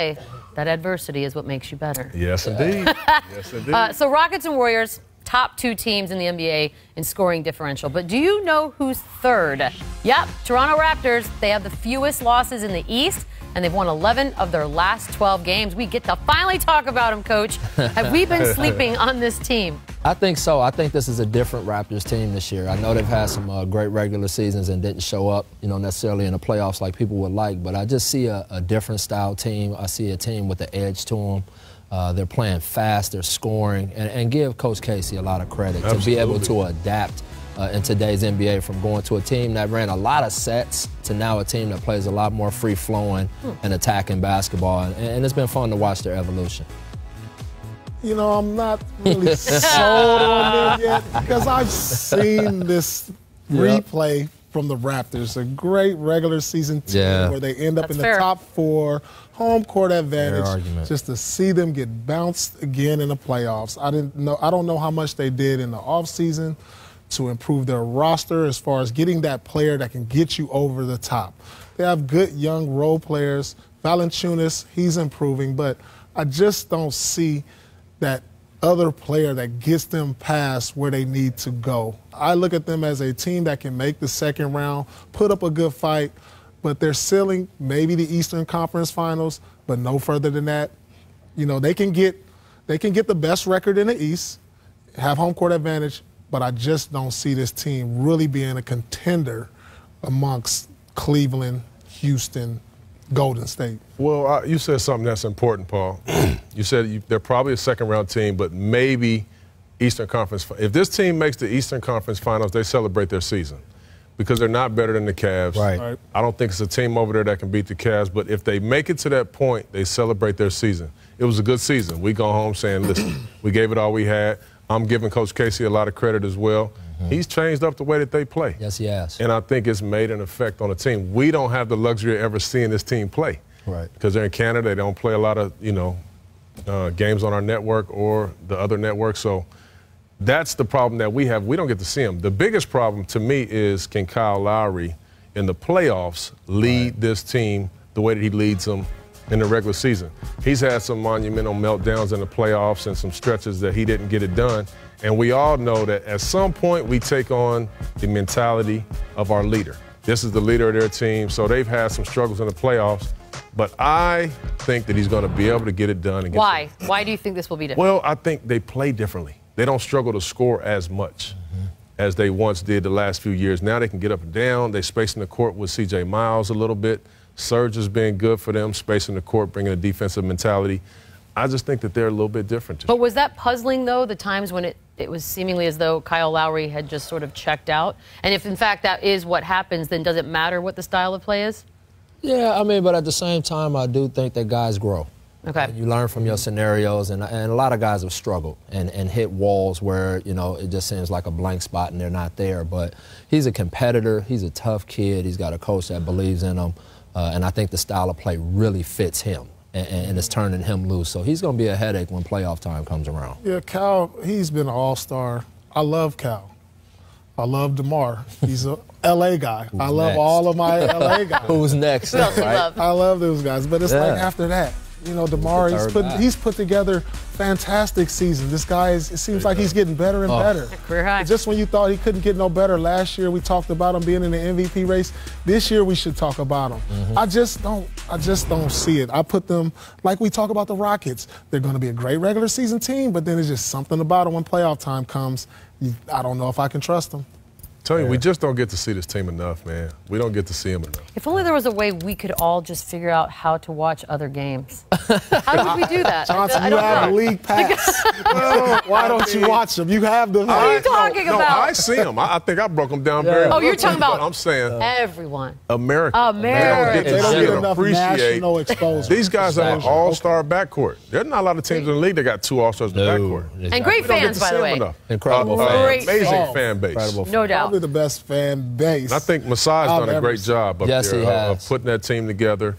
Hey, that adversity is what makes you better. Yes, indeed. Yes, indeed. So Rockets and Warriors, top 2 teams in the NBA in scoring differential. But do you know who's third? Yep, Toronto Raptors. They have the fewest losses in the East, and they've won 11 of their last 12 games. We get to finally talk about them, Coach. Have we been sleeping on this team? I think so. I think this is a different Raptors team this year. I know they've had some great regular seasons and didn't show up, necessarily in the playoffs like people would like. But I just see a different style team. I see a team with the edge to them. They're playing fast. They're scoring. And give Coach Casey a lot of credit to be able to adapt in today's NBA from going to a team that ran a lot of sets to now a team that plays a lot more free-flowing and attacking basketball. And it's been fun to watch their evolution. I'm not really sold on them yet because I've seen this replay from the Raptors, a great regular season team where they end up in the top 4, home court advantage. Just to see them get bounced again in the playoffs. I don't know how much they did in the offseason to improve their roster as far as getting that player that can get you over the top. They have good young role players. Valanciunas, he's improving, but I just don't see that other player that gets them past where they need to go. I look at them as a team that can make the second round, put up a good fight, but their ceiling, maybe the Eastern Conference Finals, but no further than that. They can get the best record in the East, have home court advantage, but I just don't see this team really being a contender amongst Cleveland, Houston, Golden State. Well, you said something that's important, Paul. You said they're probably a second-round team, but maybe Eastern Conference. If this team makes the Eastern Conference Finals, they celebrate their season because they're not better than the Cavs. Right. I don't think it's a team over there that can beat the Cavs, but if they make it to that point, they celebrate their season. It was a good season. We go home saying, listen, we gave it all we had. I'm giving Coach Casey a lot of credit as well. He's changed up the way that they play. Yes, he has. And I think it's made an effect on the team. We don't have the luxury of ever seeing this team play. Right. Because they're in Canada. They don't play a lot of, games on our network or the other network. So that's the problem that we have. We don't get to see them. The biggest problem to me is, can Kyle Lowry in the playoffs lead this team the way that he leads them in the regular season? He's had some monumental meltdowns in the playoffs and some stretches that he didn't get it done. And we all know that at some point we take on the mentality of our leader. This is the leader of their team, so they've had some struggles in the playoffs. But I think that he's going to be able to get it done. And Why? Why do you think this will be different? Well, I think they play differently. They don't struggle to score as much as they once did the last few years. Now they can get up and down. They spacing the court with C.J. Miles a little bit. Serge has been good for them, spacing the court, bringing a defensive mentality. I just think that they're a little bit different. But was that puzzling, though, the times when it was seemingly as though Kyle Lowry had just sort of checked out? And if, in fact, that is what happens, then does it matter what the style of play is? Yeah, but at the same time, I do think that guys grow. Okay. And you learn from your scenarios, and a lot of guys have struggled and hit walls where, it just seems like a blank spot and they're not there. But he's a competitor. He's a tough kid. He's got a coach that believes in him. And I think the style of play really fits him. And it's turning him loose. So he's going to be a headache when playoff time comes around. Yeah, Cal, he's been an all-star. I love Cal. I love DeMar. He's a L.A. guy. I love all of my L.A. guys. Who's next? Right? I love those guys. But it's like after that, DeMar, he's put together fantastic season. This guy, it seems like he's getting better and better. Career high. Just when you thought he couldn't get no better, last year we talked about him being in the MVP race. This year we should talk about him. I just don't see it. I put them, like we talk about the Rockets, they're going to be a great regular season team, but then there's just something about it when playoff time comes. I don't know if I can trust them. Tell you, we just don't get to see this team enough, man. We don't get to see them enough. If only there was a way we could all just figure out how to watch other games. How would we do that? Johnson, you have a league pass. Why don't you watch them? You have the. What are you talking about? No, I see them. I think I broke them down very well. Oh, you're talking about. I'm saying everyone. America. America. They don't get enough national exposure. These guys have an all-star backcourt. There's not a lot of teams in the league that got 2 all-stars in the backcourt. And great fans, by the way. Incredible fans. Amazing fan base. No doubt. Probably the best fan base. I think Masai's done a great job up there of putting that team together.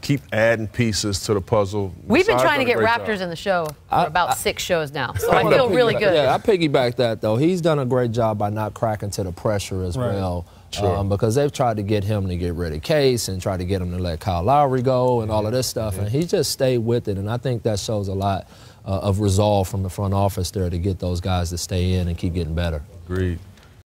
Keep adding pieces to the puzzle. We've been trying to get Raptors in the show for about 6 shows now, so I feel really good. Yeah, I piggyback that, though. He's done a great job by not cracking to the pressure as well. Sure. Because they've tried to get him to get rid of Case and tried to get him to let Kyle Lowry go and all of this stuff, and he just stayed with it, and I think that shows a lot of resolve from the front office there to get those guys to stay in and keep getting better. Agreed.